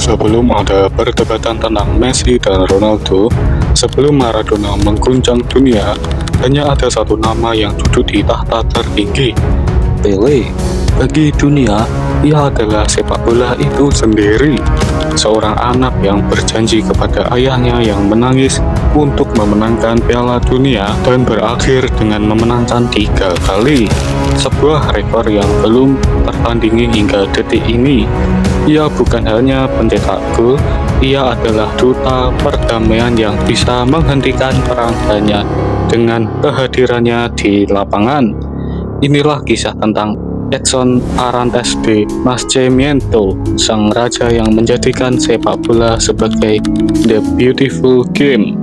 Sebelum ada perdebatan tentang Messi dan Ronaldo, sebelum Maradona mengguncang dunia, hanya ada satu nama yang duduk di tahta tertinggi, Pele. Bagi dunia, ia adalah sepak bola itu sendiri. Seorang anak yang berjanji kepada ayahnya yang menangis untuk memenangkan Piala Dunia dan berakhir dengan memenangkan 3 kali. Sebuah rekor yang belum tertandingi hingga detik ini. Ia bukan hanya pencetak gol, ia adalah duta perdamaian yang bisa menghentikan perang hanya dengan kehadirannya di lapangan. Inilah kisah tentang Edson Arantes de Nascimento, sang raja yang menjadikan sepak bola sebagai the beautiful game.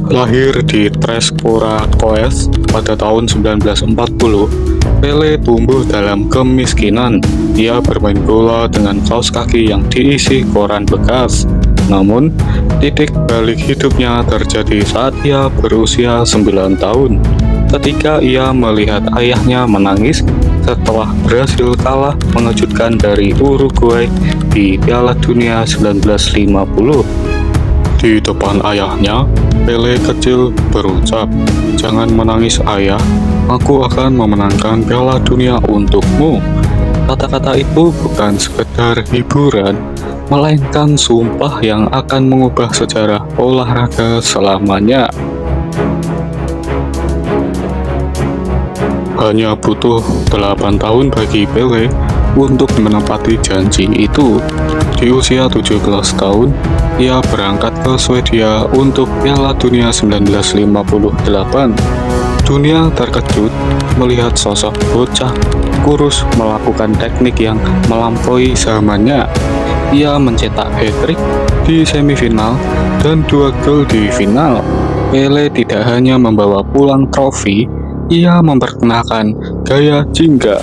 Lahir di Tres Coracoes pada tahun 1940, Pele tumbuh dalam kemiskinan. Ia bermain bola dengan kaos kaki yang diisi koran bekas. Namun, titik balik hidupnya terjadi saat ia berusia 9 tahun. Ketika ia melihat ayahnya menangis setelah berhasil kalah mengejutkan dari Uruguay di Piala Dunia 1950. Di depan ayahnya, Pele kecil berucap, "Jangan menangis ayah, aku akan memenangkan Piala Dunia untukmu." Kata-kata itu bukan sekedar hiburan, melainkan sumpah yang akan mengubah sejarah olahraga selamanya. Hanya butuh 8 tahun bagi Pele untuk menepati janji itu. Di usia 17 tahun, ia berangkat ke Swedia untuk Piala Dunia 1958. Dunia terkejut melihat sosok bocah kurus melakukan teknik yang melampaui zamannya. Ia mencetak hat-trick di semifinal dan 2 gol di final. Pele tidak hanya membawa pulang trofi, ia memperkenalkan gaya jingga,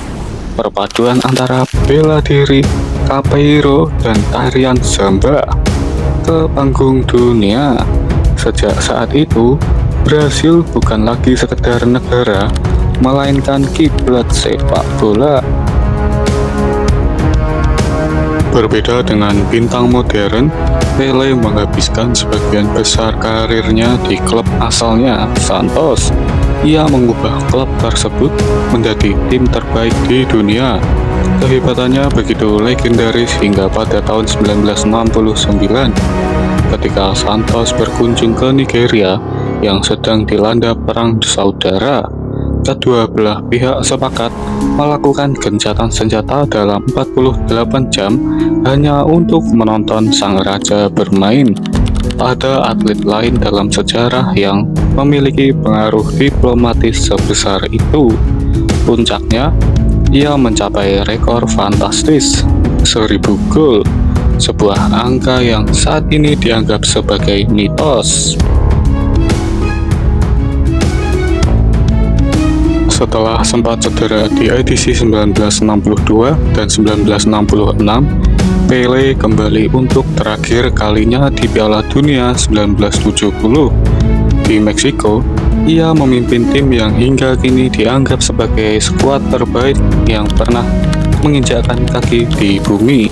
perpaduan antara bela diri, capoeira, dan tarian samba ke panggung dunia. Sejak saat itu, Brasil bukan lagi sekedar negara, melainkan kiblat sepak bola. Berbeda dengan bintang modern, Pele menghabiskan sebagian besar karirnya di klub asalnya, Santos. Ia mengubah klub tersebut menjadi tim terbaik di dunia. Kehebatannya begitu legendaris hingga pada tahun 1969, ketika Santos berkunjung ke Nigeria yang sedang dilanda perang saudara. Kedua belah pihak sepakat melakukan gencatan senjata dalam 48 jam hanya untuk menonton sang raja bermain. Tak ada atlet lain dalam sejarah yang memiliki pengaruh diplomatis sebesar itu. Puncaknya, ia mencapai rekor fantastis 1000 gol, sebuah angka yang saat ini dianggap sebagai mitos. Setelah sempat cedera di edisi 1962 dan 1966, Pele kembali untuk terakhir kalinya di Piala Dunia 1970. Di Meksiko, ia memimpin tim yang hingga kini dianggap sebagai skuad terbaik yang pernah menginjakkan kaki di bumi.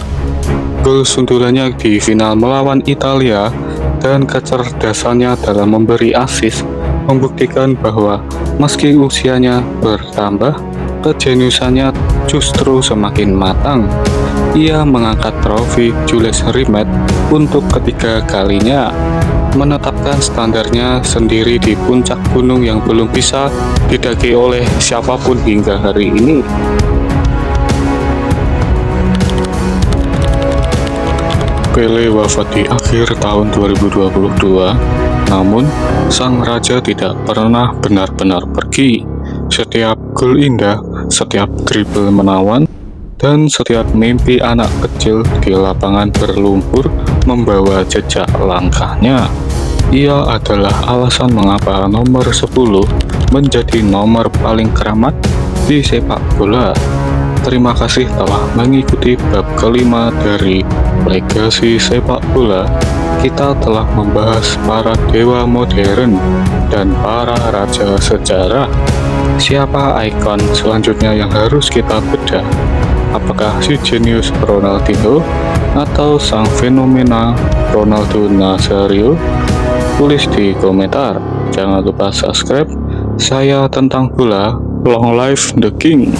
Gol sundulannya di final melawan Italia dan kecerdasannya dalam memberi assist membuktikan bahwa meski usianya bertambah, kejeniusannya justru semakin matang. Ia mengangkat trofi Jules Rimet untuk ketiga kalinya, menetapkan standarnya sendiri di puncak gunung yang belum bisa didaki oleh siapapun hingga hari ini. Pele wafat di akhir tahun 2022, namun sang raja tidak pernah benar-benar pergi. Setiap gol indah, setiap dribble menawan, dan setiap mimpi anak kecil di lapangan berlumpur membawa jejak langkahnya. Ia adalah alasan mengapa nomor 10 menjadi nomor paling keramat di sepak bola. Terima kasih telah mengikuti bab kelima dari Legasi Sepak Bola. Kita telah membahas para dewa modern dan para raja sejarah. Siapa ikon selanjutnya yang harus kita bedah? Apakah si jenius Ronaldinho atau sang fenomena Ronaldo Nazario? Tulis di komentar. Jangan lupa subscribe. Saya Tentang Bola, long life the king.